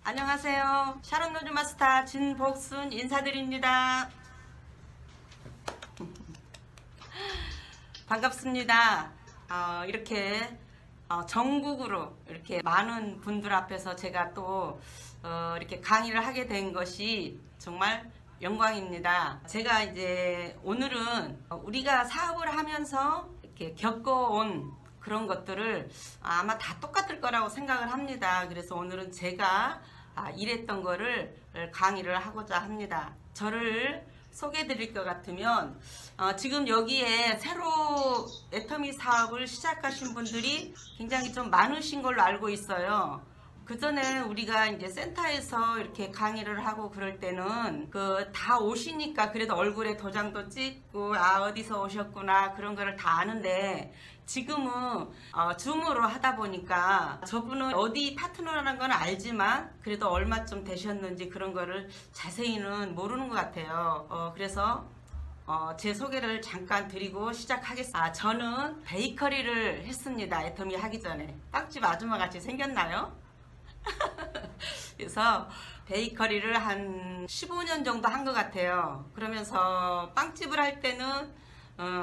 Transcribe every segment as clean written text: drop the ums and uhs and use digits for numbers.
안녕하세요. 샤론 노즈 마스터 진복순 인사드립니다. 반갑습니다. 이렇게 전국으로 이렇게 많은 분들 앞에서 제가 또 이렇게 강의를 하게 된 것이 정말 영광입니다. 제가 이제 오늘은 우리가 사업을 하면서 이렇게 겪어온 그런 것들을 아마 다 똑같을 거라고 생각을 합니다. 그래서 오늘은 제가 일했던 거를 강의를 하고자 합니다. 저를 소개해 드릴 것 같으면 지금 여기에 새로 애터미 사업을 시작하신 분들이 굉장히 좀 많으신 걸로 알고 있어요. 그 전에 우리가 이제 센터에서 이렇게 강의를 하고 그럴 때는 다 오시니까 그래도 얼굴에 도장도 찍고 어디서 오셨구나 그런 거를 다 아는데, 지금은 줌으로 하다 보니까 저분은 어디 파트너라는 건 알지만 그래도 얼마쯤 되셨는지 그런 거를 자세히는 모르는 것 같아요. 그래서 제 소개를 잠깐 드리고 시작하겠습니다. 저는 베이커리를 했습니다. 애터미 하기 전에. 빵집 아줌마 같이 생겼나요? 그래서 베이커리를 한 15년 정도 한 것 같아요. 그러면서 빵집을 할 때는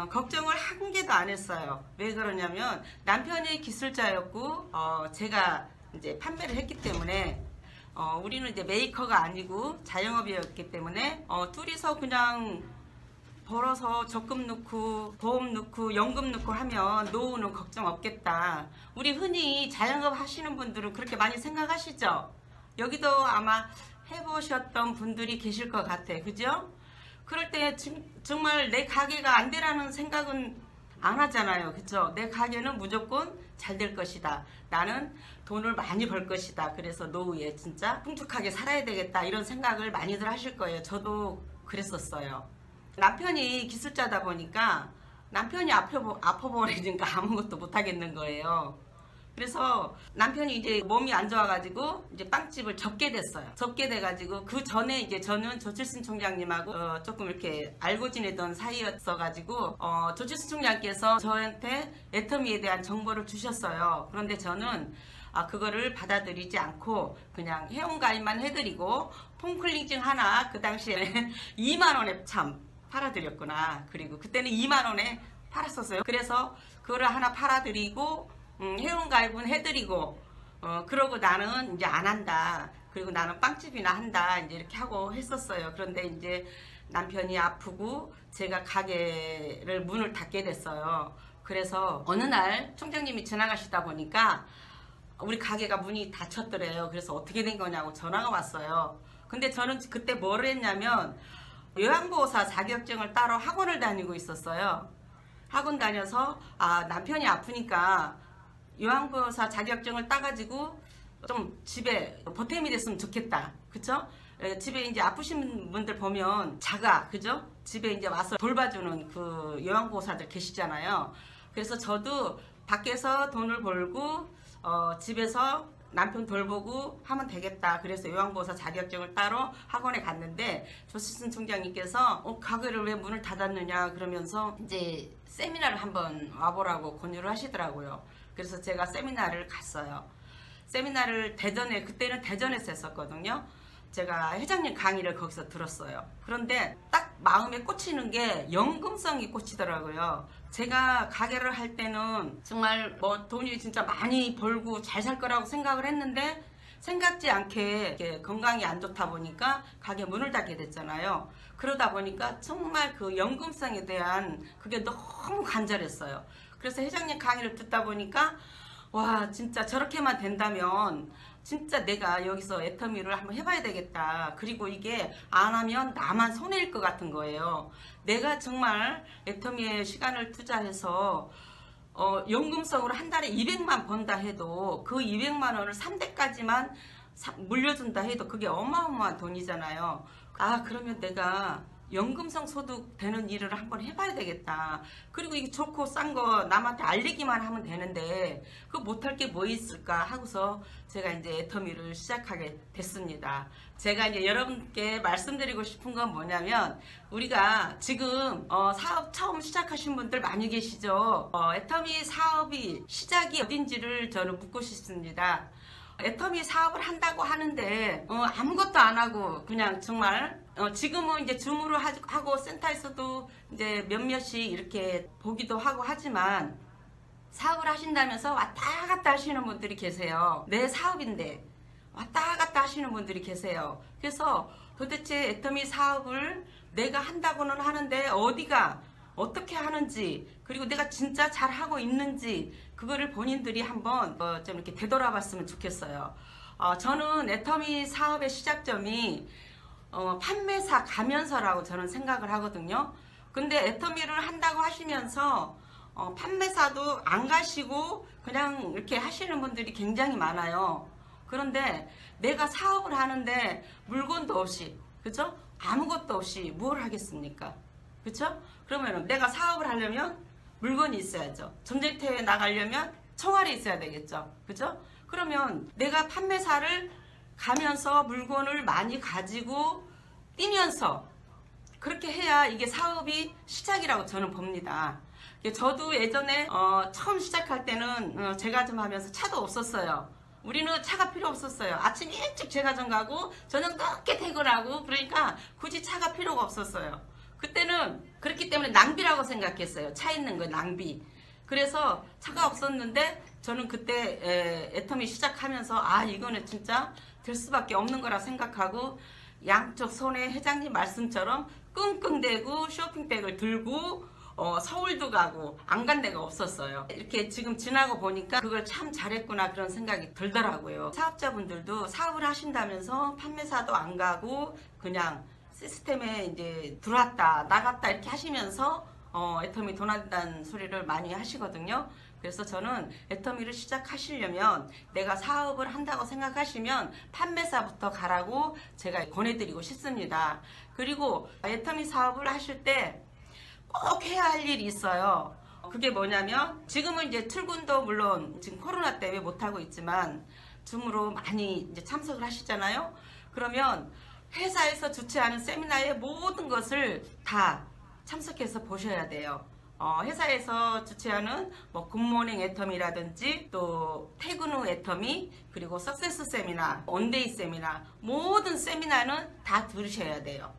걱정을 한 개도 안 했어요. 왜 그러냐면 남편이 기술자였고 제가 이제 판매를 했기 때문에 우리는 이제 메이커가 아니고 자영업이었기 때문에 둘이서 그냥 벌어서 적금 넣고 보험 넣고 연금 넣고 하면 노후는 걱정 없겠다. 우리 흔히 자영업 하시는 분들은 그렇게 많이 생각하시죠? 여기도 아마 해보셨던 분들이 계실 것 같아. 그죠? 그럴 때 정말 내 가게가 안 되라는 생각은 안 하잖아요. 그죠? 내 가게는 무조건 잘 될 것이다. 나는 돈을 많이 벌 것이다. 그래서 노후에 진짜 풍족하게 살아야 되겠다. 이런 생각을 많이들 하실 거예요. 저도 그랬었어요. 남편이 기술자다 보니까 남편이 아파버리니까 아무것도 못하겠는 거예요. 그래서 남편이 이제 몸이 안 좋아가지고 이제 빵집을 접게 됐어요. 접게 돼가지고 그 전에 이제 저는 조칠순 총장님하고 조금 이렇게 알고 지내던 사이였어가지고 조칠순 총장께서 저한테 애터미에 대한 정보를 주셨어요. 그런데 저는 그거를 받아들이지 않고 그냥 회원가입만 해드리고 폼클렌징 하나 그 당시에 2만원에 참 팔아드렸구나. 그리고 그때는 2만원에 팔았었어요. 그래서 그거를 하나 팔아드리고 회원가입은 해드리고 그러고 나는 이제 안 한다. 그리고 나는 빵집이나 한다. 이제 이렇게 하고 했었어요. 그런데 이제 남편이 아프고 제가 가게를 문을 닫게 됐어요. 그래서 어느 날 총장님이 지나가시다 보니까 우리 가게가 문이 닫혔더래요. 그래서 어떻게 된 거냐고 전화가 왔어요. 근데 저는 그때 뭘 했냐면 요양보호사 자격증을 따러 학원을 다니고 있었어요. 학원 다녀서 남편이 아프니까 요양보호사 자격증을 따가지고 좀 집에 보탬이 됐으면 좋겠다. 그쵸? 집에 이제 아프신 분들 보면 그죠? 집에 이제 와서 돌봐주는 그 요양보호사들 계시잖아요. 그래서 저도 밖에서 돈을 벌고 집에서 남편 돌보고 하면 되겠다. 그래서 요양보호사 자격증을 따러 학원에 갔는데 조칠순 총장님께서 가게를 왜 문을 닫았느냐 그러면서 이제 세미나를 한번 와보라고 권유를 하시더라고요. 그래서 제가 세미나를 갔어요. 세미나를 그때는 대전에서 했었거든요. 제가 회장님 강의를 거기서 들었어요. 그런데 딱 마음에 꽂히는 게 연금성이 꽂히더라고요. 제가 가게를 할 때는 정말 뭐 돈이 진짜 많이 벌고 잘 살 거라고 생각을 했는데 생각지 않게 건강이 안 좋다 보니까 가게 문을 닫게 됐잖아요. 그러다 보니까 정말 그 연금성에 대한 그게 너무 간절했어요. 그래서 회장님 강의를 듣다 보니까 와, 진짜 저렇게만 된다면 진짜 내가 여기서 애터미를 한번 해봐야 되겠다. 그리고 이게 안 하면 나만 손해일 것 같은 거예요. 내가 정말 애터미에 시간을 투자해서 연금성으로 한 달에 200만 번다 해도 그 200만 원을 3대까지만 물려준다 해도 그게 어마어마한 돈이잖아요. 그러면 내가 연금성 소득 되는 일을 한번 해봐야 되겠다. 그리고 이게 좋고 싼 거 남한테 알리기만 하면 되는데 그 못할 게 뭐 있을까 하고서 제가 이제 애터미를 시작하게 됐습니다. 제가 이제 여러분께 말씀드리고 싶은 건 뭐냐면 우리가 지금 사업 처음 시작하신 분들 많이 계시죠. 애터미 사업이 시작이 어딘지를 저는 묻고 싶습니다. 애터미 사업을 한다고 하는데 아무것도 안 하고 그냥 정말 지금은 이제 줌으로 하고 센터에서도 이제 몇몇이 이렇게 보기도 하고 하지만 사업을 하신다면서 왔다 갔다 하시는 분들이 계세요. 내 사업인데 왔다 갔다 하시는 분들이 계세요. 그래서 도대체 애터미 사업을 내가 한다고는 하는데 어디가 어떻게 하는지, 그리고 내가 진짜 잘하고 있는지 그거를 본인들이 한번 좀 이렇게 되돌아봤으면 좋겠어요. 저는 애터미 사업의 시작점이 판매사 가면서라고 저는 생각을 하거든요. 근데 애터미를 한다고 하시면서 판매사도 안 가시고 그냥 이렇게 하시는 분들이 굉장히 많아요. 그런데 내가 사업을 하는데 물건도 없이, 그죠? 아무것도 없이 뭘 하겠습니까? 그쵸? 그러면 내가 사업을 하려면 물건이 있어야죠. 전쟁터에 나가려면 총알이 있어야 되겠죠. 그죠? 그러면 내가 판매사를 가면서 물건을 많이 가지고 뛰면서 그렇게 해야 이게 사업이 시작이라고 저는 봅니다. 저도 예전에 처음 시작할 때는 제과점 하면서 차도 없었어요. 우리는 차가 필요 없었어요. 아침 일찍 제과점 가고 저녁 늦게 퇴근하고, 그러니까 굳이 차가 필요가 없었어요. 그때는 그렇기 때문에 낭비라고 생각했어요. 차 있는 거 낭비. 그래서 차가 없었는데 저는 그때 애터미 시작하면서 이거는 진짜 될 수밖에 없는 거라 생각하고 양쪽 손에 회장님 말씀처럼 끙끙대고 쇼핑백을 들고 서울도 가고 안 간 데가 없었어요. 이렇게 지금 지나고 보니까 그걸 참 잘했구나 그런 생각이 들더라고요. 사업자분들도 사업을 하신다면서 판매사도 안 가고 그냥 시스템에 이제 들어왔다 나갔다 이렇게 하시면서 애터미 돈 안 된다는 소리를 많이 하시거든요. 그래서 저는 애터미를 시작하시려면 내가 사업을 한다고 생각하시면 판매사부터 가라고 제가 권해드리고 싶습니다. 그리고 애터미 사업을 하실 때 꼭 해야 할 일이 있어요. 그게 뭐냐면 지금은 이제 출근도 물론 지금 코로나 때문에 못하고 있지만 줌으로 많이 이제 참석을 하시잖아요. 그러면 회사에서 주최하는 세미나의 모든 것을 다 참석해서 보셔야 돼요. 회사에서 주최하는 뭐 굿모닝 애터미라든지 또 퇴근 후 애터미, 그리고 석세스 세미나, 원데이 세미나, 모든 세미나는 다 들으셔야 돼요.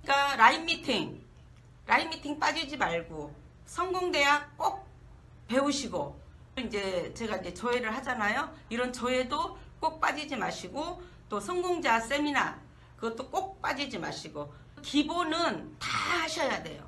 그러니까 라인 미팅 빠지지 말고 성공대학 꼭 배우시고, 이제 제가 이제 조회를 하잖아요. 이런 조회도 꼭 빠지지 마시고, 또 성공자 세미나 그것도 꼭 빠지지 마시고, 기본은 다 하셔야 돼요.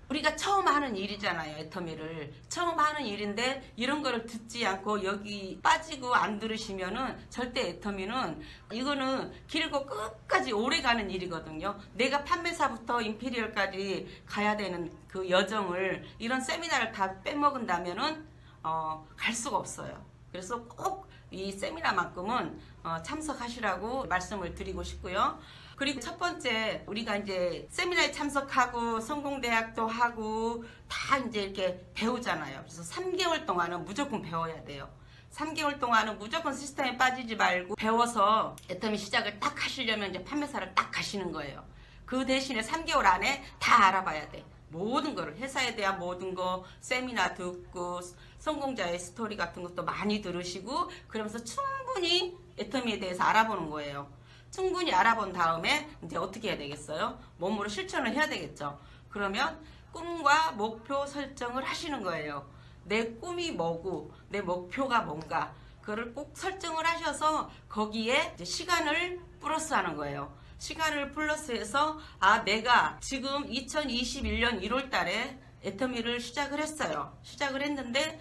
우리가 처음 하는 일이잖아요. 애터미를 처음 하는 일인데 이런 거를 듣지 않고 여기 빠지고 안 들으시면은 절대 애터미는 이거는 길고 끝까지 오래 가는 일이거든요. 내가 판매사부터 임피리얼까지 가야 되는 그 여정을 이런 세미나를 다 빼먹은다면은 갈 수가 없어요. 그래서 꼭 이 세미나만큼은 참석하시라고 말씀을 드리고 싶고요. 그리고 첫 번째, 우리가 이제 세미나에 참석하고 성공대학도 하고 다 이제 이렇게 배우잖아요. 그래서 3개월 동안은 무조건 배워야 돼요. 3개월 동안은 무조건 시스템에 빠지지 말고 배워서 애터미 시작을 딱 하시려면 이제 판매사를 딱 가시는 거예요. 그 대신에 3개월 안에 다 알아봐야 돼. 모든 거를, 회사에 대한 모든 거, 세미나 듣고 성공자의 스토리 같은 것도 많이 들으시고, 그러면서 충분히 애터미에 대해서 알아보는 거예요. 충분히 알아본 다음에 이제 어떻게 해야 되겠어요? 몸으로 실천을 해야 되겠죠. 그러면 꿈과 목표 설정을 하시는 거예요. 내 꿈이 뭐고 내 목표가 뭔가, 그거를 꼭 설정을 하셔서 거기에 이제 시간을 플러스하는 거예요. 시간을 플러스해서 내가 지금 2021년 1월 달에 애터미를 시작을 했어요. 시작을 했는데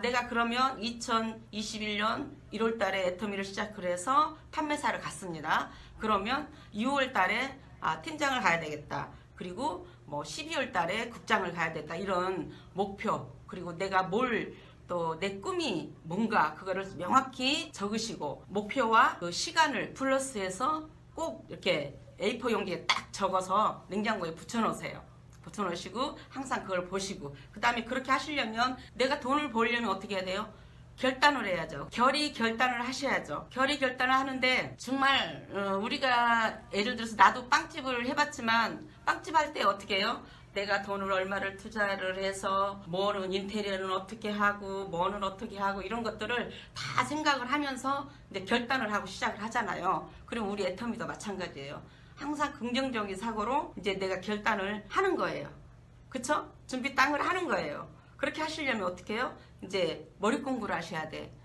내가 그러면 2021년 1월 달에 애터미를 시작을 해서 판매사를 갔습니다. 그러면 2월 달에 팀장을 가야 되겠다. 그리고 뭐 12월 달에 국장을 가야 되겠다. 이런 목표, 그리고 내가 또 내 꿈이 뭔가 그거를 명확히 적으시고, 목표와 그 시간을 플러스해서 꼭 이렇게 A4 용지에 딱 적어서 냉장고에 붙여놓으세요. 붙여놓으시고 항상 그걸 보시고, 그 다음에 그렇게 하시려면 내가 돈을 벌려면 어떻게 해야 돼요? 결단을 해야죠. 결단을 하셔야죠. 결단을 하는데 정말 우리가 예를 들어서 나도 빵집을 해봤지만 빵집 할 때 어떻게 해요? 내가 돈을 얼마를 투자를 해서 뭐는 인테리어는 어떻게 하고 뭐는 어떻게 하고 이런 것들을 다 생각을 하면서 이제 결단을 하고 시작을 하잖아요. 그럼 우리 애터미도 마찬가지예요. 항상 긍정적인 사고로 이제 내가 결단을 하는 거예요. 그쵸? 준비 땅을 하는 거예요. 그렇게 하시려면 어떻게 해요? 이제 머리 공부를 하셔야 돼.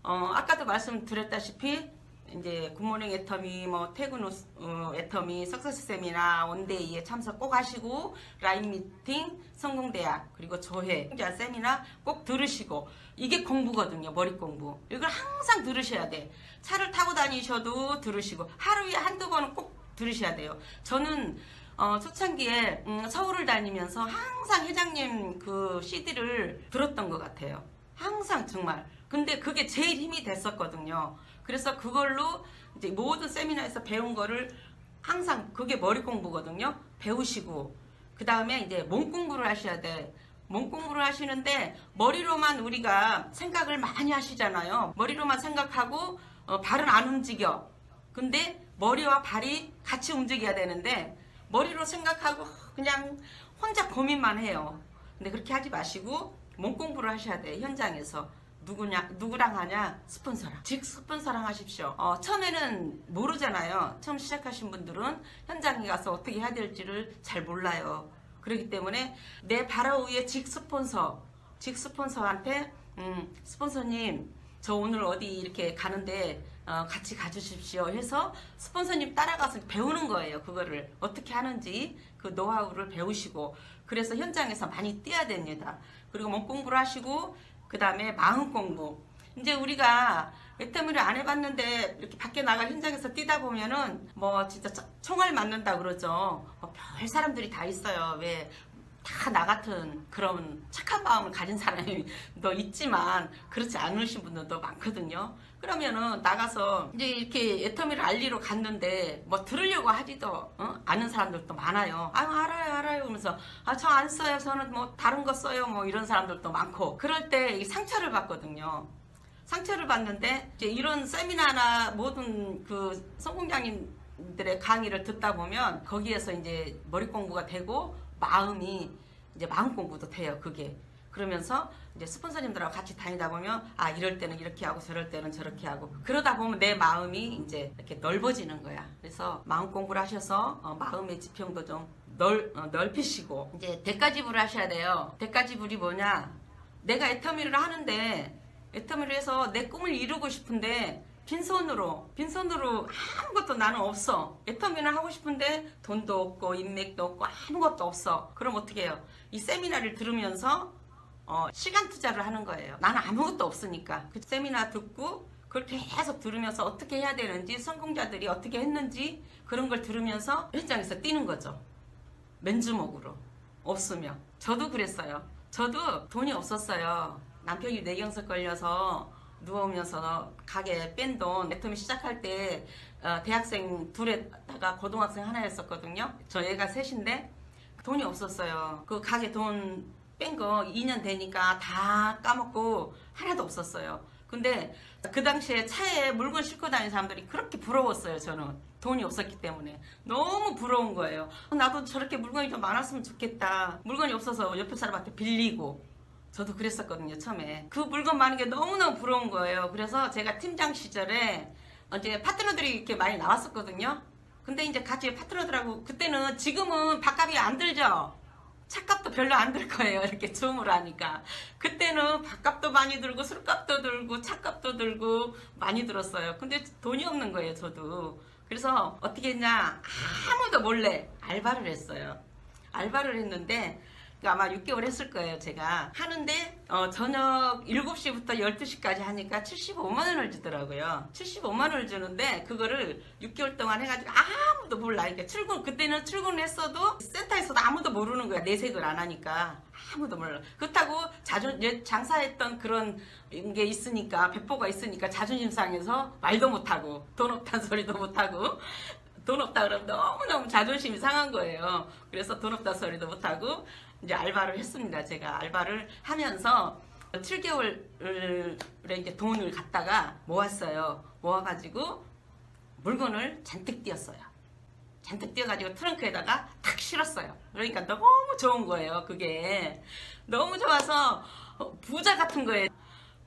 아까도 말씀드렸다시피 이제 굿모닝 애터미, 뭐 퇴근 후 애터미, 석세스 세미나, 원데이에 참석 꼭 하시고, 라인 미팅, 성공대학, 그리고 조회, 세미나 꼭 들으시고, 이게 공부거든요. 머리 공부. 이걸 항상 들으셔야 돼. 차를 타고 다니셔도 들으시고, 하루에 한두 번은 꼭 들으셔야 돼요. 저는 초창기에 서울을 다니면서 항상 회장님 그 CD를 들었던 것 같아요. 항상 정말. 근데 그게 제일 힘이 됐었거든요. 그래서 그걸로 이제 모든 세미나에서 배운 거를 항상 그게 머리 공부거든요. 배우시고 그 다음에 이제 몸 공부를 하셔야 돼. 몸 공부를 하시는데 머리로만 우리가 생각을 많이 하시잖아요. 머리로만 생각하고 발은 안 움직여. 근데 머리와 발이 같이 움직여야 되는데 머리로 생각하고 그냥 혼자 고민만 해요. 근데 그렇게 하지 마시고 몸 공부를 하셔야 돼. 현장에서. 누구랑 하냐? 스폰서랑. 즉 스폰서랑 하십시오. 처음에는 모르잖아요. 처음 시작하신 분들은 현장에 가서 어떻게 해야 될지를 잘 몰라요. 그렇기 때문에 내 바로 위에 직 스폰서한테 스폰서님 저 오늘 어디 이렇게 가는데 같이 가주십시오 해서 스폰서님 따라가서 배우는 거예요. 그거를 어떻게 하는지 그 노하우를 배우시고 그래서 현장에서 많이 뛰어야 됩니다. 그리고 몸 공부를 하시고 그 다음에 마음 공부. 이제 우리가 애터미를 안 해봤는데 이렇게 밖에 나가 현장에서 뛰다 보면은 뭐 진짜 총알 맞는다 그러죠. 별 사람들이 다 있어요. 왜? 다 나 같은 그런 착한 마음을 가진 사람이 더 있지만 그렇지 않으신 분들도 많거든요. 그러면은 나가서 이제 이렇게 애터미를 알리러 갔는데 뭐 들으려고 하지도 않은 사람들도 많아요. 아 알아요 그러면서 저 안 써요. 저는 뭐 다른 거 써요. 뭐 이런 사람들도 많고 그럴 때 상처를 받거든요. 상처를 받는데 이제 이런 세미나나 모든 그 성공장님들의 강의를 듣다 보면 거기에서 이제 머리 공부가 되고 마음이 이제 마음 공부도 돼요. 그게 그러면서 이제 스폰서님들하고 같이 다니다 보면 아 이럴 때는 이렇게 하고 저럴 때는 저렇게 하고 그러다 보면 내 마음이 이제 이렇게 넓어지는 거야. 그래서 마음 공부를 하셔서 마음의 지평도 좀 넓히시고 이제 대가지불을 하셔야 돼요. 대가지불이 뭐냐? 내가 애터미를 하는데 애터미를 해서 내 꿈을 이루고 싶은데 빈손으로 아무것도 나는 없어. 애터미는 하고 싶은데 돈도 없고 인맥도 없고 아무것도 없어. 그럼 어떻게 해요? 이 세미나를 들으면서 시간 투자를 하는 거예요. 나는 아무것도 없으니까 그 세미나 듣고 그걸 계속 들으면서 어떻게 해야 되는지 성공자들이 어떻게 했는지 그런 걸 들으면서 현장에서 뛰는 거죠. 맨주먹으로 없으면. 저도 그랬어요. 저도 돈이 없었어요. 남편이 뇌경색 걸려서 누우면서 가게 뺀 돈 애터미 시작할 때 대학생 둘에다가 고등학생 하나였었거든요. 저 애가 셋인데 돈이 없었어요. 그 가게 돈 뺀 거 2년 되니까 다 까먹고 하나도 없었어요. 근데 그 당시에 차에 물건 싣고 다니는 사람들이 그렇게 부러웠어요. 저는 돈이 없었기 때문에 너무 부러운 거예요. 나도 저렇게 물건이 좀 많았으면 좋겠다. 물건이 없어서 옆에 사람한테 빌리고 저도 그랬었거든요. 처음에 그 물건 많은 게 너무너무 부러운 거예요. 그래서 제가 팀장 시절에 이제 파트너들이 이렇게 많이 나왔었거든요. 근데 이제 같이 파트너들하고 그때는 지금은 밥값이 안 들죠. 차값도 별로 안 들 거예요. 이렇게 줌으로 하니까. 그때는 밥값도 많이 들고 술값도 들고 차값도 들고 많이 들었어요. 근데 돈이 없는 거예요. 저도. 그래서 어떻게 했냐. 아무도 몰래 알바를 했어요. 알바를 했는데 아마 6개월 했을 거예요. 제가 하는데 저녁 7시부터 12시까지 하니까 75만 원을 주더라고요. 75만 원을 주는데 그거를 6개월 동안 해가지고 아무도 몰라. 그러니까 그때는 출근했어도 센터에서도 아무도 모르는 거야. 내색을 안 하니까 아무도 몰라. 그렇다고 장사했던 그런 게 있으니까 배포가 있으니까 자존심 상해서 말도 못하고 돈 없다는 소리도 못하고 돈 없다 그러면 너무너무 자존심이 상한 거예요. 그래서 돈 없다 소리도 못하고 이제 알바를 했습니다. 제가 알바를 하면서 7개월에 이제 돈을 갖다가 모았어요. 모아가지고 물건을 잔뜩 띄었어요. 잔뜩 띄어가지고 트렁크에다가 탁 실었어요. 그러니까 너무 좋은 거예요. 그게 너무 좋아서 부자 같은 거예요.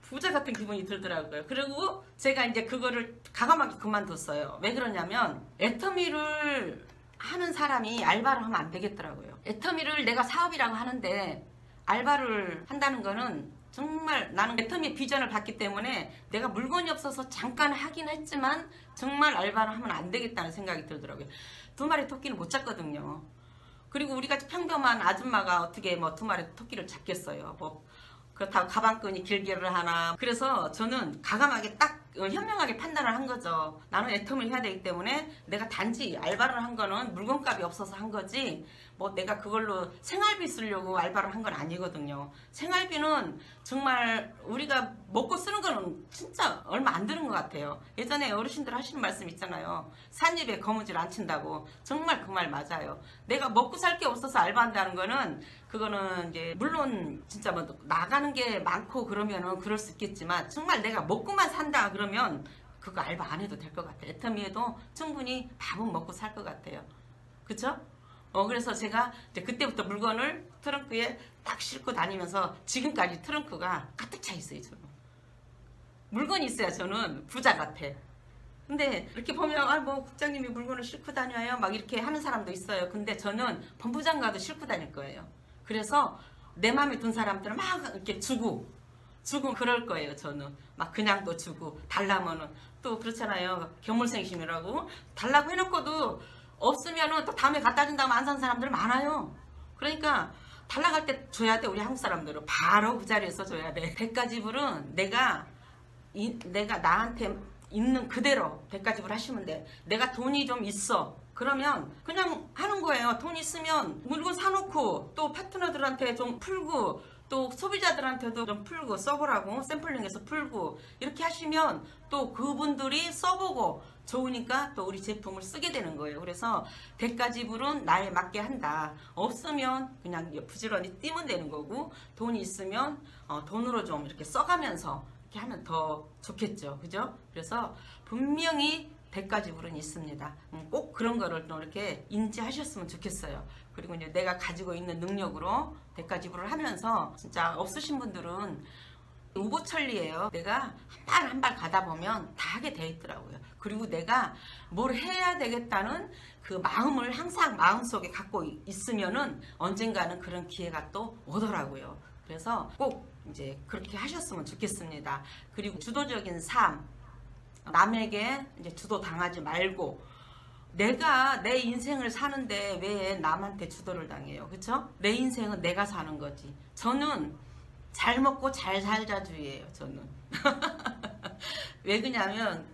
부자 같은 기분이 들더라고요. 그리고 제가 이제 그거를 과감하게 그만뒀어요. 왜 그러냐면 애터미를 하는 사람이 알바를 하면 안 되겠더라고요. 애터미를 내가 사업이라고 하는데 알바를 한다는 거는 정말 나는 애터미의 비전을 봤기 때문에 내가 물건이 없어서 잠깐 하긴 했지만 정말 알바를 하면 안 되겠다는 생각이 들더라고요. 2마리 토끼는 못 잡거든요. 그리고 우리같이 평범한 아줌마가 어떻게 뭐 2마리 토끼를 잡겠어요. 뭐 그렇다고 가방끈이 길기를 하나. 그래서 저는 과감하게 딱 현명하게 판단을 한 거죠. 나는 애터미를 해야 되기 때문에 내가 단지 알바를 한 거는 물건값이 없어서 한 거지 뭐 내가 그걸로 생활비 쓰려고 알바를 한 건 아니거든요. 생활비는 정말 우리가 먹고 쓰는 거는 진짜 얼마 안 드는 것 같아요. 예전에 어르신들 하시는 말씀 있잖아요. 삿입에 거무줄 안 친다고. 정말 그 말 맞아요. 내가 먹고 살 게 없어서 알바한다는 거는 그거는 이제 물론 진짜 뭐 나가는 게 많고 그러면은 그럴 수 있겠지만 정말 내가 먹고만 산다 그러면 그거 알바 안 해도 될 것 같아요. 애터미에도 충분히 밥은 먹고 살 것 같아요. 그쵸? 그래서 제가 이제 그때부터 물건을 트렁크에 딱 싣고 다니면서 지금까지 트렁크가 가득 차 있어요. 저는 물건이 있어야 저는 부자 같아. 근데 이렇게 보면 뭐 국장님이 물건을 싣고 다녀요 막 이렇게 하는 사람도 있어요. 근데 저는 본부장 가도 싣고 다닐 거예요. 그래서 내 마음에 든 사람들은 막 이렇게 주고 그럴 거예요. 저는 막 그냥 또 주고 달라면은 또 그렇잖아요. 견물생심이라고 달라고 해놓고도 없으면은 또 다음에 갖다 준다면 안 사는 사람들 많아요. 그러니까 달라갈 때 줘야 돼. 우리 한국 사람들은 바로 그 자리에서 줘야 돼. 대가지불은 내가 나한테 있는 그대로 대가지불 하시면 돼. 내가 돈이 좀 있어. 그러면 그냥 하는 거예요. 돈 있으면 물건 사놓고 또 파트너들한테 좀 풀고 또 소비자들한테도 좀 풀고 써보라고 샘플링해서 풀고 이렇게 하시면 또 그분들이 써보고 좋으니까 또 우리 제품을 쓰게 되는 거예요. 그래서 대가지불은 나에 맞게 한다. 없으면 그냥 부지런히 뛰면 되는 거고 돈이 있으면 돈으로 좀 이렇게 써가면서 이렇게 하면 더 좋겠죠. 그죠? 그래서 분명히 대가지불은 있습니다. 꼭 그런 거를 또 이렇게 인지하셨으면 좋겠어요. 그리고 이제 내가 가지고 있는 능력으로 대가지불을 하면서 진짜 없으신 분들은 우보천리예요. 내가 한 발 가다 보면 다 하게 돼 있더라고요. 그리고 내가 뭘 해야 되겠다는 그 마음을 항상 마음속에 갖고 있으면은 언젠가는 그런 기회가 또 오더라고요. 그래서 꼭 이제 그렇게 하셨으면 좋겠습니다. 그리고 주도적인 삶, 남에게 이제 주도 당하지 말고 내가 내 인생을 사는데 왜 남한테 주도를 당해요? 그쵸? 내 인생은 내가 사는 거지. 저는 잘 먹고 잘 살자주의예요. 저는 왜 그러냐면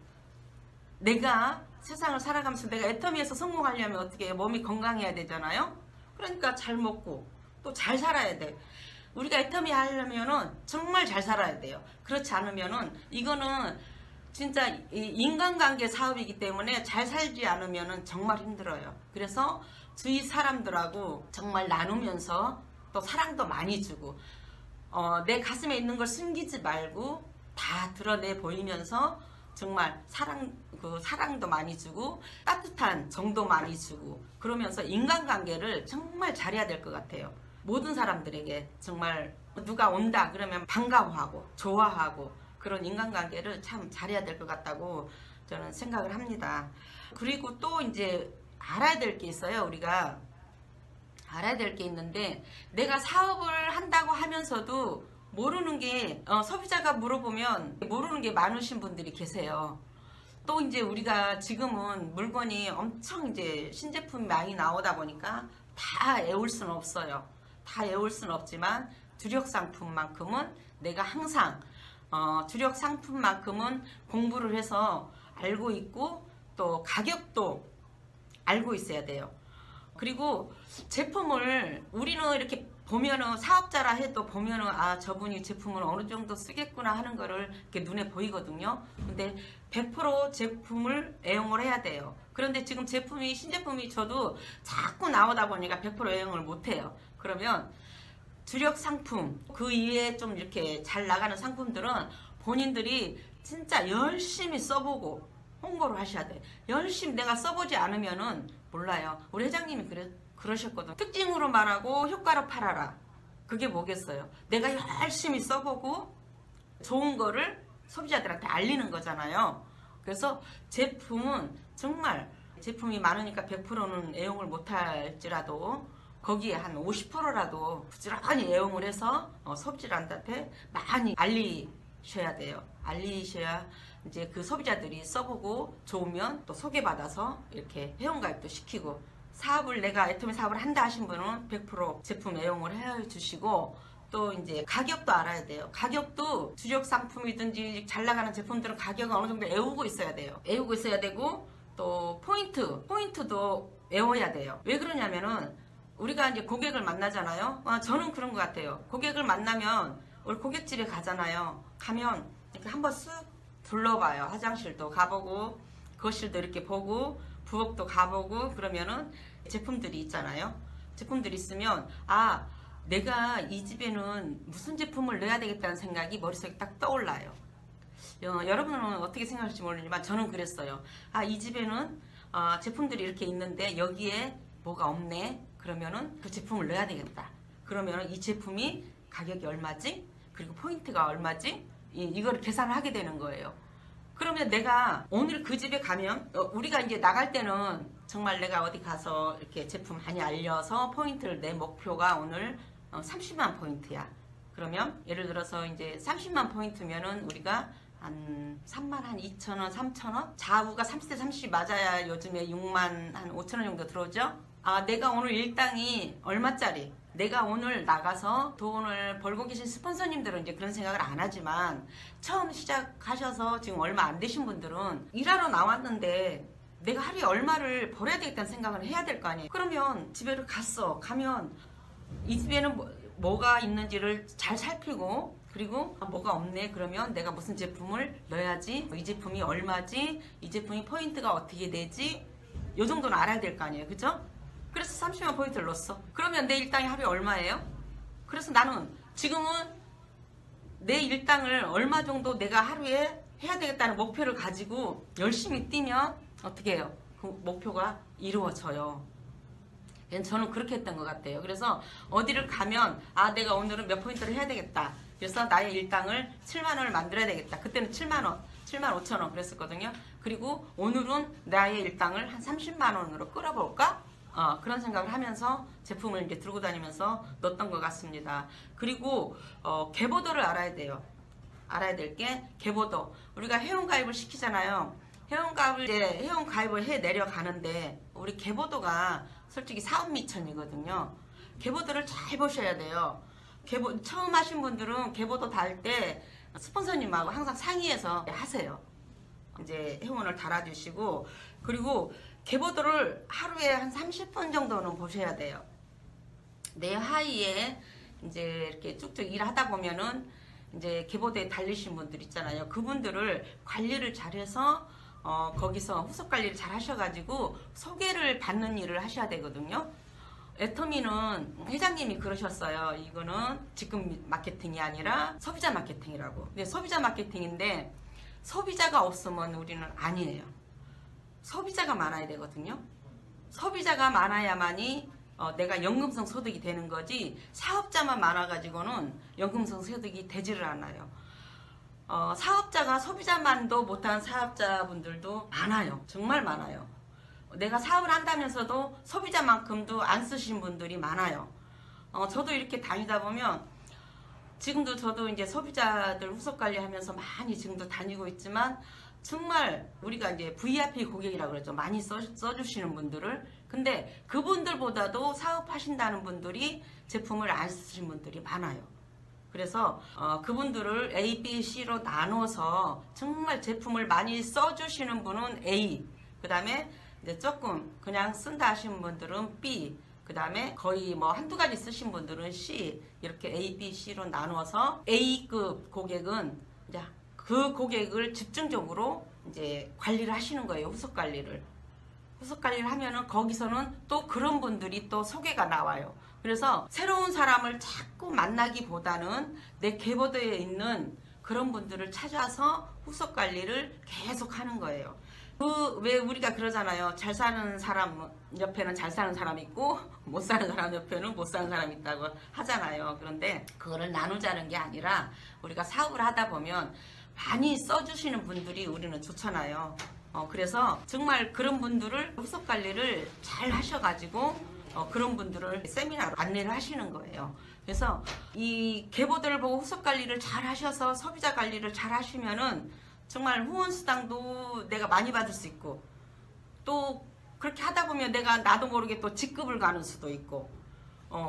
내가 세상을 살아가면서 내가 애터미에서 성공하려면 어떻게 해요? 몸이 건강해야 되잖아요. 그러니까 잘 먹고 또 잘 살아야 돼. 우리가 애터미 하려면은 정말 잘 살아야 돼요. 그렇지 않으면은 이거는 진짜 인간관계 사업이기 때문에 잘 살지 않으면 정말 힘들어요. 그래서 주위 사람들하고 정말 나누면서 또 사랑도 많이 주고 내 가슴에 있는 걸 숨기지 말고 다 드러내 보이면서 정말 사랑도 많이 주고 따뜻한 정도 많이 주고 그러면서 인간관계를 정말 잘해야 될 것 같아요. 모든 사람들에게 정말 누가 온다 그러면 반가워하고 좋아하고 그런 인간관계를 참 잘해야 될 것 같다고 저는 생각을 합니다. 그리고 또 이제 알아야 될 게 있어요. 우리가 알아야 될 게 있는데 내가 사업을 한다고 하면서도 모르는 게 소비자가 물어보면 모르는 게 많으신 분들이 계세요. 또 이제 우리가 지금은 물건이 엄청 이제 신제품이 많이 나오다 보니까 다 애울 수는 없어요. 다 애울 수는 없지만 주력 상품만큼은 내가 항상 주력 상품만큼은 공부를 해서 알고 있고 또 가격도 알고 있어야 돼요. 그리고 제품을 우리는 이렇게 보면은 사업자라 해도 보면은 저분이 제품을 어느 정도 쓰겠구나 하는 거를 이렇게 눈에 보이거든요. 근데 100% 제품을 애용을 해야 돼요. 그런데 지금 신제품이 저도 자꾸 나오다 보니까 100% 애용을 못 해요. 그러면 주력 상품 그 이외에 좀 이렇게 잘 나가는 상품들은 본인들이 진짜 열심히 써보고 홍보를 하셔야 돼. 열심히 내가 써보지 않으면은 몰라요. 우리 회장님이 그러셨거든. 특징으로 말하고 효과로 팔아라. 그게 뭐겠어요? 내가 열심히 써보고 좋은 거를 소비자들한테 알리는 거잖아요. 그래서 제품은 정말 제품이 많으니까 100%는 애용을 못할지라도 거기에 한 50%라도 부지런히 애용을 해서 소비자들한테 많이 알리셔야 돼요. 알리셔야 이제 그 소비자들이 써보고 좋으면 또 소개받아서 이렇게 회원가입도 시키고, 사업을 내가 애터미 사업을 한다 하신 분은 100% 제품 애용을 해 주시고, 또 이제 가격도 알아야 돼요. 가격도 주력 상품이든지 잘 나가는 제품들은 가격을 어느 정도 애우고 있어야 돼요. 애우고 있어야 되고, 또 포인트도 외워야 돼요. 왜 그러냐면은 우리가 이제 고객을 만나잖아요. 저는 그런 것 같아요. 고객을 만나면 우리 고깃집에 가잖아요. 가면 이렇게 한번 쓱 둘러봐요. 화장실도 가보고 거실도 이렇게 보고 부엌도 가보고, 그러면은 제품들이 있잖아요. 제품들이 있으면 내가 이 집에는 무슨 제품을 넣어야 되겠다는 생각이 머릿속에 딱 떠올라요. 여러분은 어떻게 생각할지 모르지만 저는 그랬어요. 이 집에는 제품들이 이렇게 있는데 여기에 뭐가 없네. 그러면은 그 제품을 넣어야 되겠다. 그러면은 이 제품이 가격이 얼마지? 그리고 포인트가 얼마지? 이거를 계산을 하게 되는 거예요. 그러면 내가 오늘 그 집에 가면, 우리가 이제 나갈 때는 정말 내가 어디 가서 이렇게 제품 많이 알려서 포인트를, 내 목표가 오늘 30만 포인트야. 그러면 예를 들어서 이제 30만 포인트면은 우리가 한 3만 한 2천원, 3천원? 좌우가 30대 30 맞아야 요즘에 6만 한 5천원 정도 들어오죠? 내가 오늘 일당이 얼마짜리? 내가 오늘 나가서 돈을 벌고 계신 스폰서님들은 이제 그런 생각을 안 하지만, 처음 시작하셔서 지금 얼마 안 되신 분들은 일하러 나왔는데 내가 하루에 얼마를 벌어야 되겠다는 생각을 해야 될 거 아니에요. 그러면 집에 가면 이 집에는 뭐가 있는지를 잘 살피고, 그리고 뭐가 없네. 그러면 내가 무슨 제품을 넣어야지, 이 제품이 얼마지, 이 제품이 포인트가 어떻게 되지, 요 정도는 알아야 될 거 아니에요. 그죠? 그래서 30만 포인트를 넣었어. 그러면 내 일당이 하루에 얼마예요? 그래서 나는 지금은 내 일당을 얼마 정도 내가 하루에 해야 되겠다는 목표를 가지고 열심히 뛰면 어떻게 해요? 그 목표가 이루어져요. 저는 그렇게 했던 것 같아요. 그래서 어디를 가면 내가 오늘은 몇 포인트를 해야 되겠다. 그래서 나의 일당을 7만 원을 만들어야 되겠다. 그때는 7만 원, 7만 5천 원 그랬었거든요. 그리고 오늘은 나의 일당을 한 30만 원으로 끌어볼까? 그런 생각을 하면서 제품을 이제 들고 다니면서 넣었던 것 같습니다. 그리고 계보도를 알아야 돼요. 알아야 될 게 계보도. 우리가 회원가입을 시키잖아요. 회원가입을 해 내려가는데 우리 계보도가 솔직히 사업 미천이거든요. 계보도를 잘 보셔야 돼요. 처음 하신 분들은 계보도 달 때 스폰서님하고 항상 상의해서 하세요. 이제 회원을 달아주시고, 그리고 계보도를 하루에 한 30분 정도는 보셔야 돼요. 내 하위에 이제 이렇게 쭉쭉 일하다 보면은 이제 계보도에 달리신 분들 있잖아요. 그분들을 관리를 잘해서 거기서 후속 관리를 잘 하셔가지고 소개를 받는 일을 하셔야 되거든요. 애터미는 회장님이 그러셨어요. 이거는 직급 마케팅이 아니라 소비자 마케팅이라고. 근데 소비자 마케팅인데 소비자가 없으면 우리는 아니에요. 소비자가 많아야 되거든요. 소비자가 많아야만이 내가 연금성 소득이 되는 거지, 사업자만 많아가지고는 연금성 소득이 되지를 않아요. 사업자가 소비자만도 못한 사업자분들도 많아요. 정말 많아요. 내가 사업을 한다면서도 소비자만큼도 안 쓰신 분들이 많아요. 저도 이렇게 다니다 보면, 지금도 저도 이제 소비자들 후속 관리하면서 많이 지금도 다니고 있지만, 정말 우리가 이제 VIP 고객이라고 그러죠. 많이 써주시는 분들을. 근데 그분들보다도 사업하신다는 분들이 제품을 안 쓰신 분들이 많아요. 그래서 그분들을 A, B, C로 나눠서 정말 제품을 많이 써주시는 분은 A, 그 다음에 이제 조금 그냥 쓴다 하시는 분들은 B, 그 다음에 거의 뭐 한두 가지 쓰신 분들은 C, 이렇게 A, B, C로 나눠서 A급 고객은 이제 그 고객을 집중적으로 이제 관리를 하시는 거예요. 후속 관리를 하면은 거기서는 또 그런 분들이 또 소개가 나와요. 그래서 새로운 사람을 자꾸 만나기보다는 내 계보도에 있는 그런 분들을 찾아서 후속 관리를 계속 하는 거예요. 왜 우리가 그러잖아요. 잘 사는 사람 옆에는 잘 사는 사람 있고 못 사는 사람 옆에는 못 사는 사람 있다고 하잖아요. 그런데 그거를 나누자는 게 아니라 우리가 사업을 하다 보면 많이 써주시는 분들이 우리는 좋잖아요. 그래서 정말 그런 분들을 후속 관리를 잘 하셔가지고 그런 분들을 세미나로 안내를 하시는 거예요. 그래서 이 계보들을 보고 후속 관리를 잘 하셔서 소비자 관리를 잘 하시면은 정말 후원수당도 내가 많이 받을 수 있고, 또 그렇게 하다 보면 나도 모르게 또 직급을 가는 수도 있고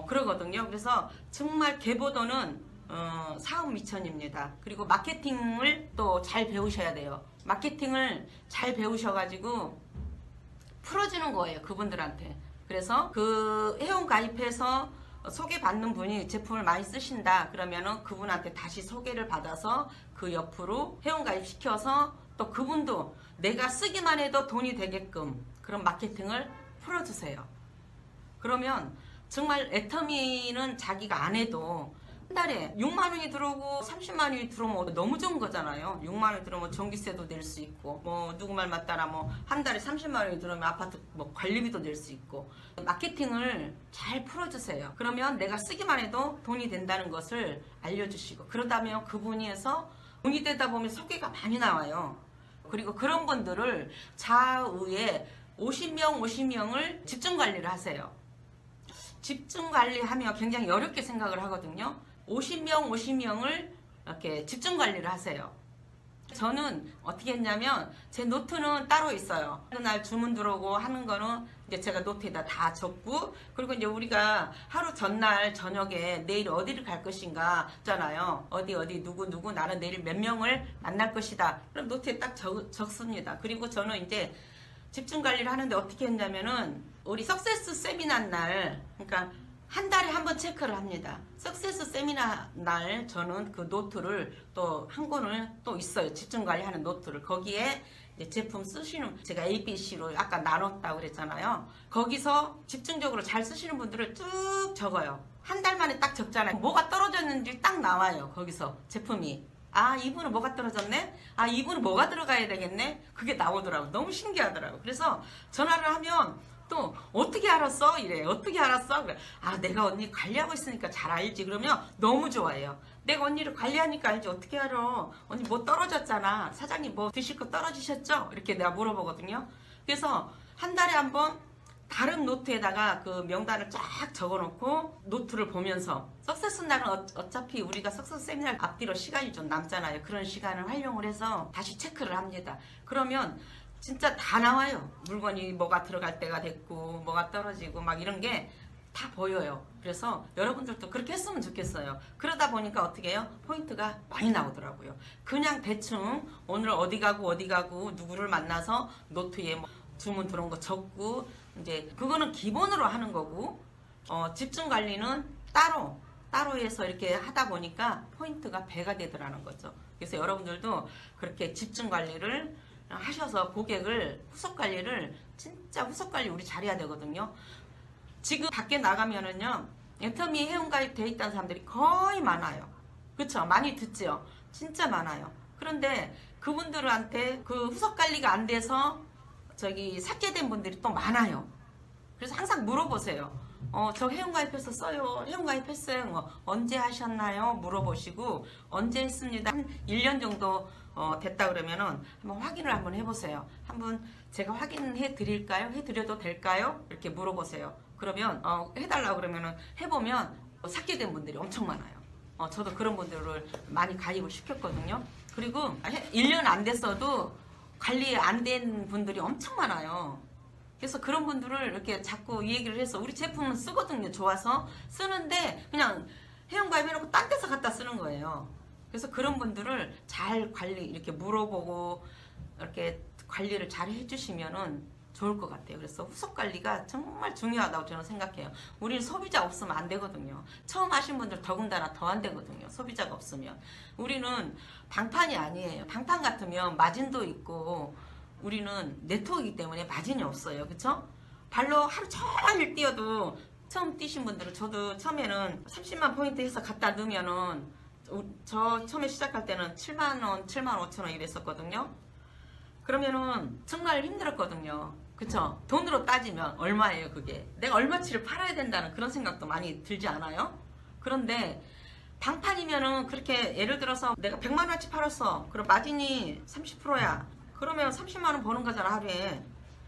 그러거든요. 그래서 정말 계보도는 사업 미천입니다. 그리고 마케팅을 또 잘 배우셔야 돼요. 마케팅을 잘 배우셔가지고 풀어주는 거예요, 그분들한테. 그래서 그 회원 가입해서 소개받는 분이 제품을 많이 쓰신다 그러면은 그분한테 다시 소개를 받아서 그 옆으로 회원 가입시켜서 또 그분도 내가 쓰기만 해도 돈이 되게끔 그런 마케팅을 풀어주세요. 그러면 정말 애터미는 자기가 안 해도 한 달에 6만 원이 들어오고 30만 원이 들어오면 너무 좋은 거잖아요. 6만 원이 들어오면 전기세도 낼 수 있고, 뭐 누구 말 맞따라 뭐 한 달에 30만 원이 들어오면 아파트 뭐 관리비도 낼 수 있고. 마케팅을 잘 풀어주세요. 그러면 내가 쓰기만 해도 돈이 된다는 것을 알려주시고, 그러다면 그분이 해서 돈이 되다 보면 소개가 많이 나와요. 그리고 그런 분들을 좌우에 50명을 집중 관리를 하세요. 집중 관리하면 굉장히 어렵게 생각을 하거든요. 50명을 이렇게 집중 관리를 하세요. 저는 어떻게 했냐면 제 노트는 따로 있어요. 그날 주문 들어오고 하는 거는 이제 제가 노트에다 다 적고, 그리고 이제 우리가 하루 전날 저녁에 내일 어디를 갈 것인가 있잖아요. 어디 누구 나는 내일 몇 명을 만날 것이다. 그럼 노트에 딱 적습니다. 그리고 저는 이제 집중 관리를 하는데 어떻게 했냐면은 우리 석세스 세미나 날, 그러니까 한 달에 한 번 체크를 합니다. 석세스 세미나 날 저는 그 노트를 또 한 권을 또 있어요. 집중 관리하는 노트를. 거기에 이제 제품 쓰시는, 제가 ABC로 아까 나눴다고 그랬잖아요. 거기서 집중적으로 잘 쓰시는 분들을 쭉 적어요. 한 달 만에 딱 적잖아요. 뭐가 떨어졌는지 딱 나와요. 거기서 제품이. 아, 이분은 뭐가 떨어졌네? 아, 이분은 뭐가 들어가야 되겠네? 그게 나오더라고요. 너무 신기하더라고요. 그래서 전화를 하면 또 어떻게 알았어? 이래. 어떻게 알았어? 그래. 아, 내가 언니 관리하고 있으니까 잘 알지. 그러면 너무 좋아해요. 내가 언니를 관리하니까 알지. 어떻게 알아? 언니 뭐 떨어졌잖아. 사장님 뭐 드실 거 떨어지셨죠? 이렇게 내가 물어보거든요. 그래서 한 달에 한 번 다른 노트에다가 그 명단을 쫙 적어놓고 노트를 보면서, 석세스 날은 어차피 우리가 석세스 세미나 앞뒤로 시간이 좀 남잖아요. 그런 시간을 활용을 해서 다시 체크를 합니다. 그러면 진짜 다 나와요. 물건이 뭐가 들어갈 때가 됐고 뭐가 떨어지고 막 이런 게 다 보여요. 그래서 여러분들도 그렇게 했으면 좋겠어요. 그러다 보니까 어떻게 해요? 포인트가 많이 나오더라고요. 그냥 대충 오늘 어디 가고 누구를 만나서 노트에 뭐 주문 들어온 거 적고, 이제 그거는 기본으로 하는 거고, 집중 관리는 따로 해서 이렇게 하다 보니까 포인트가 배가 되더라는 거죠. 그래서 여러분들도 그렇게 집중 관리를 하셔서 고객을 후속 관리를, 진짜 후속 관리 우리 잘해야 되거든요. 지금 밖에 나가면은요, 애터미 회원가입 돼 있다는 사람들이 거의 많아요. 그쵸? 많이 듣죠? 진짜 많아요. 그런데 그분들한테 그 후속 관리가 안 돼서 삭제된 분들이 또 많아요. 그래서 항상 물어보세요. 저 회원가입해서 써요. 회원가입했어요. 뭐 언제 하셨나요? 물어보시고, 언제 했습니다. 한 1년 정도 됐다 그러면은 한번 확인을 한번 해보세요. 한번 제가 확인해 드릴까요? 해 드려도 될까요? 이렇게 물어보세요. 그러면 해달라고 그러면은 해보면 삭제된 분들이 엄청 많아요. 저도 그런 분들을 많이 가입을 시켰거든요. 그리고 1년 안 됐어도 관리 안 된 분들이 엄청 많아요. 그래서 그런 분들을 이렇게 자꾸 얘기를 해서, 우리 제품은 쓰거든요. 좋아서 쓰는데 그냥 회원가입해놓고 딴 데서 갖다 쓰는 거예요. 그래서 그런 분들을 잘 이렇게 물어보고 이렇게 관리를 잘 해주시면은 좋을 것 같아요. 그래서 후속 관리가 정말 중요하다고 저는 생각해요. 우리는 소비자 없으면 안 되거든요. 처음 하신 분들 더군다나 더 안 되거든요. 소비자가 없으면. 우리는 방판이 아니에요. 방판 같으면 마진도 있고, 우리는 네트워크이기 때문에 마진이 없어요. 그쵸? 발로 하루 종일 뛰어도, 처음 뛰신 분들은, 저도 처음에는 30만 포인트 해서 갖다 넣으면은, 저 처음에 시작할 때는 7만 원, 7만 5천 원 이랬었거든요. 그러면은 정말 힘들었거든요. 그쵸? 돈으로 따지면 얼마예요 그게? 내가 얼마치를 팔아야 된다는 그런 생각도 많이 들지 않아요? 그런데 당판이면은 그렇게 예를 들어서 내가 100만원어치 팔았어. 그럼 마진이 30%야. 그러면 30만원 버는 거잖아 하루에.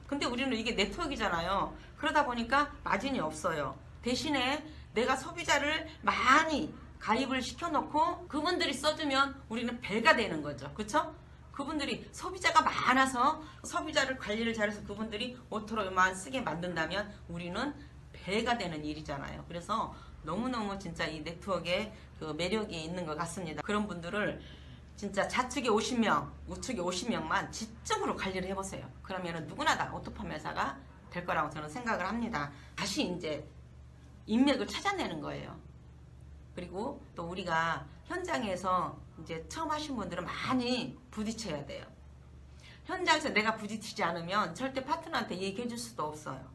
근데 우리는 이게 네트워크잖아요. 그러다 보니까 마진이 없어요. 대신에 내가 소비자를 많이 가입을 시켜놓고 그분들이 써주면 우리는 배가 되는 거죠. 그쵸? 그분들이 소비자가 많아서 소비자를 관리를 잘해서 그분들이 오토로만 쓰게 만든다면 우리는 배가 되는 일이잖아요. 그래서 너무너무 진짜 이 네트워크에 그 매력이 있는 것 같습니다. 그런 분들을 진짜 좌측에 50명, 우측에 50명만 집중으로 관리를 해보세요. 그러면 누구나 다 오토판매사가 될 거라고 저는 생각을 합니다. 다시 이제 인맥을 찾아내는 거예요. 그리고 또 우리가 현장에서 이제 처음 하신 분들은 많이 부딪혀야 돼요. 현장에서 내가 부딪히지 않으면 절대 파트너한테 얘기해 줄 수도 없어요.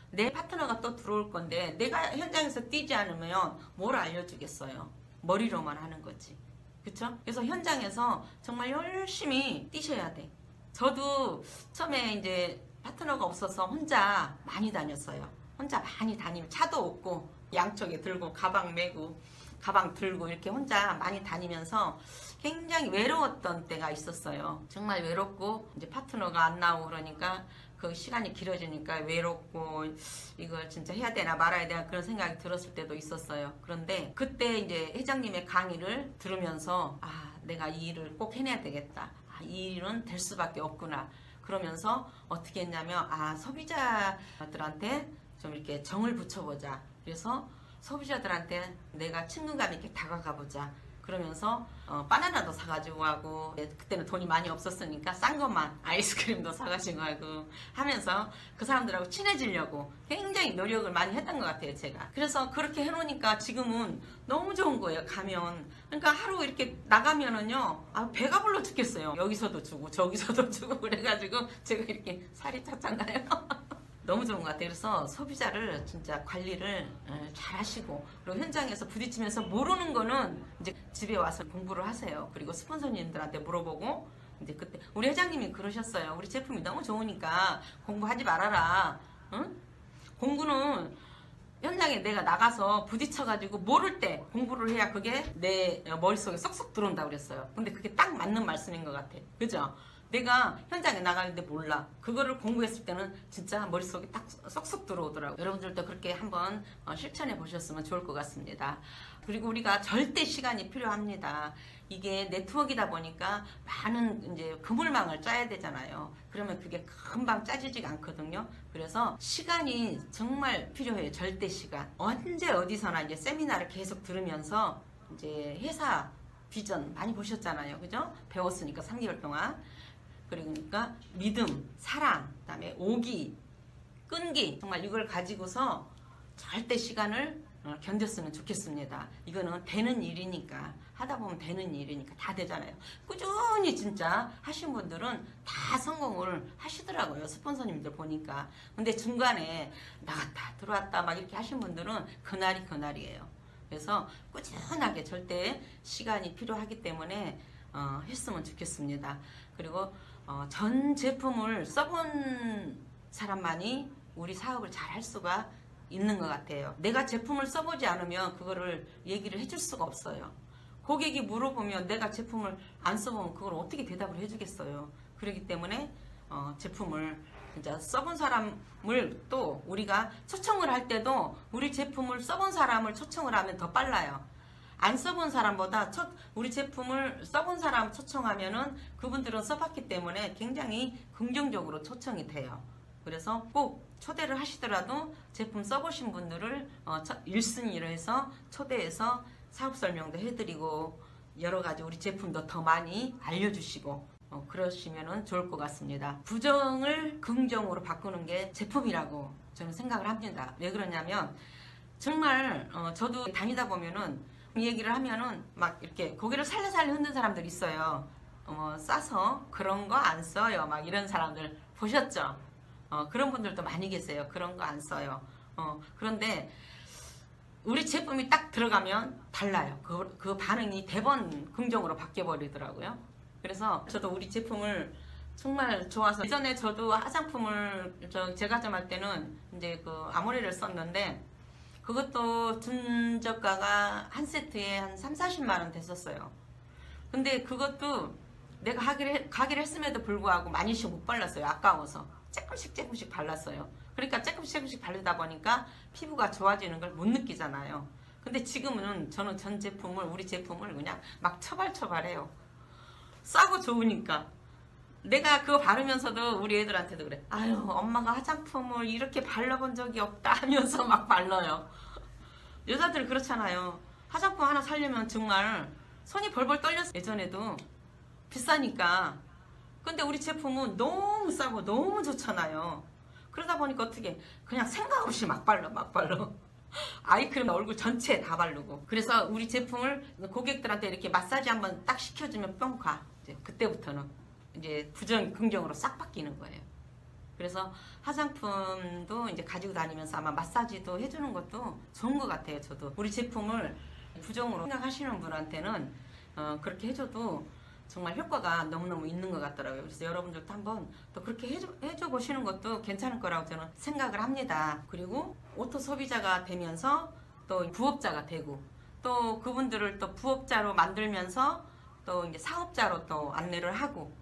내 파트너가 또 들어올 건데 내가 현장에서 뛰지 않으면 뭘 알려주겠어요. 머리로만 하는 거지. 그쵸? 그래서 현장에서 정말 열심히 뛰셔야 돼. 저도 처음에 이제 파트너가 없어서 혼자 많이 다녔어요. 혼자 많이 다니면 차도 없고 양쪽에 들고 가방 메고 가방 들고 이렇게 혼자 많이 다니면서 굉장히 외로웠던 때가 있었어요. 정말 외롭고 이제 파트너가 안 나오고 그러니까 그 시간이 길어지니까 외롭고 이걸 진짜 해야 되나 말아야 되나 그런 생각이 들었을 때도 있었어요. 그런데 그때 이제 회장님의 강의를 들으면서 아 내가 이 일을 꼭 해내야 되겠다. 아, 이 일은 될 수밖에 없구나. 그러면서 어떻게 했냐면 아 소비자들한테 좀 이렇게 정을 붙여보자. 그래서 소비자들한테 내가 친근감 있게 다가가보자. 그러면서 바나나도 사가지고 하고 그때는 돈이 많이 없었으니까 싼 것만 아이스크림도 사가지고 하고 하면서 그 사람들하고 친해지려고 굉장히 노력을 많이 했던 것 같아요 제가. 그래서 그렇게 해놓으니까 지금은 너무 좋은 거예요. 가면 그러니까 하루 이렇게 나가면은요 아, 배가 불러 죽겠어요. 여기서도 주고 저기서도 주고 그래가지고 제가 이렇게 살이 찼잖아요. 너무 좋은 것 같아요. 그래서 소비자를 진짜 관리를 잘 하시고 그리고 현장에서 부딪히면서 모르는 거는 이제 집에 와서 공부를 하세요. 그리고 스폰서님들한테 물어보고 이제 그때 우리 회장님이 그러셨어요. 우리 제품이 너무 좋으니까 공부하지 말아라. 응? 공부는 현장에 내가 나가서 부딪혀가지고 모를 때 공부를 해야 그게 내 머릿속에 쏙쏙 들어온다고 그랬어요. 근데 그게 딱 맞는 말씀인 것 같아. 그죠? 내가 현장에 나가는데 몰라. 그거를 공부했을 때는 진짜 머릿속에 딱 쏙쏙 들어오더라고요. 여러분들도 그렇게 한번 실천해 보셨으면 좋을 것 같습니다. 그리고 우리가 절대 시간이 필요합니다. 이게 네트워크이다 보니까 많은 이제 그물망을 짜야 되잖아요. 그러면 그게 금방 짜지지가 않거든요. 그래서 시간이 정말 필요해요. 절대 시간. 언제 어디서나 이제 세미나를 계속 들으면서 이제 회사 비전 많이 보셨잖아요. 그죠? 배웠으니까 3개월 동안. 그러니까 믿음, 사랑, 그다음에 오기, 끈기 정말 이걸 가지고서 절대 시간을 견뎠으면 좋겠습니다. 이거는 되는 일이니까 하다 보면 되는 일이니까 다 되잖아요. 꾸준히 진짜 하신 분들은 다 성공을 하시더라고요. 스폰서님들 보니까. 근데 중간에 나갔다 들어왔다 막 이렇게 하신 분들은 그날이 그날이에요. 그래서 꾸준하게 절대 시간이 필요하기 때문에 했으면 좋겠습니다. 그리고 전 제품을 써본 사람만이 우리 사업을 잘 할 수가 있는 것 같아요. 내가 제품을 써보지 않으면 그거를 얘기를 해줄 수가 없어요. 고객이 물어보면 내가 제품을 안 써보면 그걸 어떻게 대답을 해주겠어요. 그렇기 때문에 제품을 진짜 써본 사람을 또 우리가 초청을 할 때도 우리 제품을 써본 사람을 초청을 하면 더 빨라요. 안 써본 사람보다 우리 제품을 써본 사람 초청하면은 그분들은 써봤기 때문에 굉장히 긍정적으로 초청이 돼요. 그래서 꼭 초대를 하시더라도 제품 써보신 분들을 1순위로 해서 초대해서 사업 설명도 해드리고 여러 가지 우리 제품도 더 많이 알려주시고 그러시면 좋을 것 같습니다. 부정을 긍정으로 바꾸는 게 제품이라고 저는 생각을 합니다. 왜 그러냐면 정말 저도 다니다 보면은 이 얘기를 하면은 막 이렇게 고개를 살려살려 흔든 사람들 있어요. 싸서 그런 거 안 써요. 막 이런 사람들 보셨죠? 그런 분들도 많이 계세요. 그런 거 안 써요. 그런데 우리 제품이 딱 들어가면 달라요. 그 반응이 대번 긍정으로 바뀌어 버리더라고요. 그래서 저도 우리 제품을 정말 좋아서 예전에 저도 화장품을 제가 좀 할 때는 이제 그 아모레를 썼는데 그것도 준저가가 한 세트에 한 3, 40만 원 됐었어요. 근데 그것도 내가 가기를 했음에도 불구하고 많이씩 못 발랐어요. 아까워서 조금씩 발랐어요. 그러니까 조금씩 바르다 보니까 피부가 좋아지는 걸 못 느끼잖아요. 근데 지금은 저는 전 제품을, 우리 제품을 그냥 막 처발처발해요. 싸고 좋으니까. 내가 그거 바르면서도 우리 애들한테도 그래. 아유, 엄마가 화장품을 이렇게 발라본 적이 없다 하면서 막 발라요. 여자들 그렇잖아요. 화장품 하나 사려면 정말 손이 벌벌 떨렸어요. 예전에도 비싸니까. 근데 우리 제품은 너무 싸고 너무 좋잖아요. 그러다 보니까 어떻게 그냥 생각 없이 막 발라. 아이크림 얼굴 전체에 다 바르고. 그래서 우리 제품을 고객들한테 이렇게 마사지 한번 딱 시켜주면 뿅 가. 이제 그때부터는 이제 긍정으로 싹 바뀌는 거예요. 그래서 화장품도 이제 가지고 다니면서 아마 마사지도 해주는 것도 좋은 것 같아요. 저도 우리 제품을 부정으로 생각하시는 분한테는 그렇게 해줘도 정말 효과가 너무너무 있는 것 같더라고요. 그래서 여러분들도 한번 또 그렇게 해줘 보시는 것도 괜찮을 거라고 저는 생각을 합니다. 그리고 오토 소비자가 되면서 또 부업자가 되고 또 그분들을 또 부업자로 만들면서 또 이제 사업자로 또 안내를 하고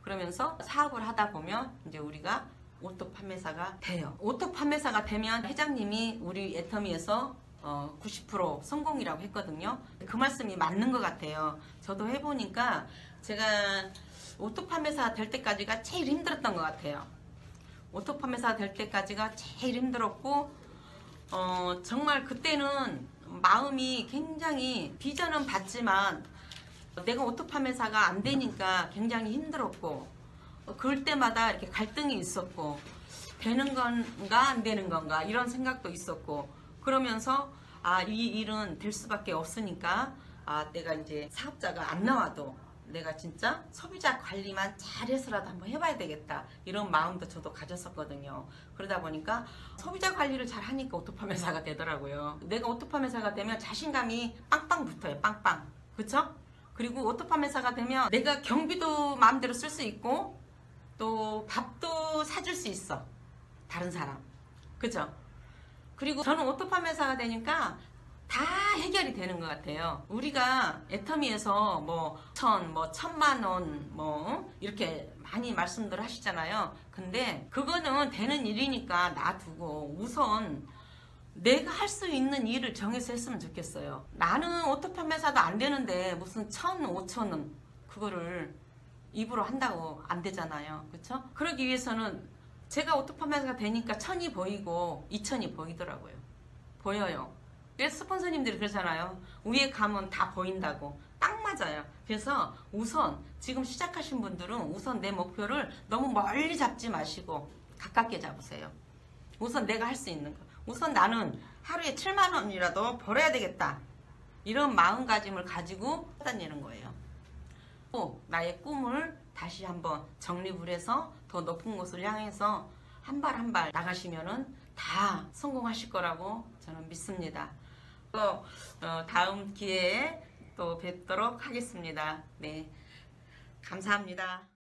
그러면서 사업을 하다 보면 이제 우리가 오토 판매사가 돼요. 오토 판매사가 되면 회장님이 우리 애터미에서 90% 성공이라고 했거든요. 그 말씀이 맞는 것 같아요. 저도 해보니까 제가 오토 판매사 될 때까지가 제일 힘들었던 것 같아요. 오토 판매사 될 때까지가 제일 힘들었고 정말 그때는 마음이 굉장히 비전은 봤지만 내가 오토 판매사가 안 되니까 굉장히 힘들었고 그럴 때마다 이렇게 갈등이 있었고 되는 건가 안 되는 건가 이런 생각도 있었고 그러면서 이 일은 될 수밖에 없으니까 내가 이제 사업자가 안 나와도 내가 진짜 소비자 관리만 잘해서라도 한번 해봐야 되겠다 이런 마음도 저도 가졌었거든요. 그러다 보니까 소비자 관리를 잘 하니까 오토 판매사가 되더라고요. 내가 오토 판매사가 되면 자신감이 빵빵 붙어요. 빵빵. 그쵸? 그리고 오토 판매사가 되면 내가 경비도 마음대로 쓸 수 있고 또 밥도 사줄 수 있어. 다른 사람. 그죠? 그리고 저는 오토 판매사가 되니까 다 해결이 되는 것 같아요. 우리가 애터미에서 뭐 1,000만 원 이렇게 많이 말씀들 하시잖아요. 근데 그거는 되는 일이니까 놔두고 우선 내가 할 수 있는 일을 정해서 했으면 좋겠어요. 나는 오토 판매사도 안 되는데 무슨 1,000, 5,000원 그거를 입으로 한다고 안 되잖아요. 그렇죠? 그러기 위해서는 제가 오토 판매사가 되니까 1,000이 보이고 2,000이 보이더라고요. 보여요. 그래서 스폰서님들이 그러잖아요. 위에 가면 다 보인다고. 딱 맞아요. 그래서 우선 지금 시작하신 분들은 우선 내 목표를 너무 멀리 잡지 마시고 가깝게 잡으세요. 우선 내가 할 수 있는 거. 우선 나는 하루에 7만 원이라도 벌어야 되겠다. 이런 마음가짐을 가지고 다니는 거예요. 또 나의 꿈을 다시 한번 정립을 해서 더 높은 곳을 향해서 한 발 한 발 나가시면은 다 성공하실 거라고 저는 믿습니다. 또 다음 기회에 또 뵙도록 하겠습니다. 네, 감사합니다.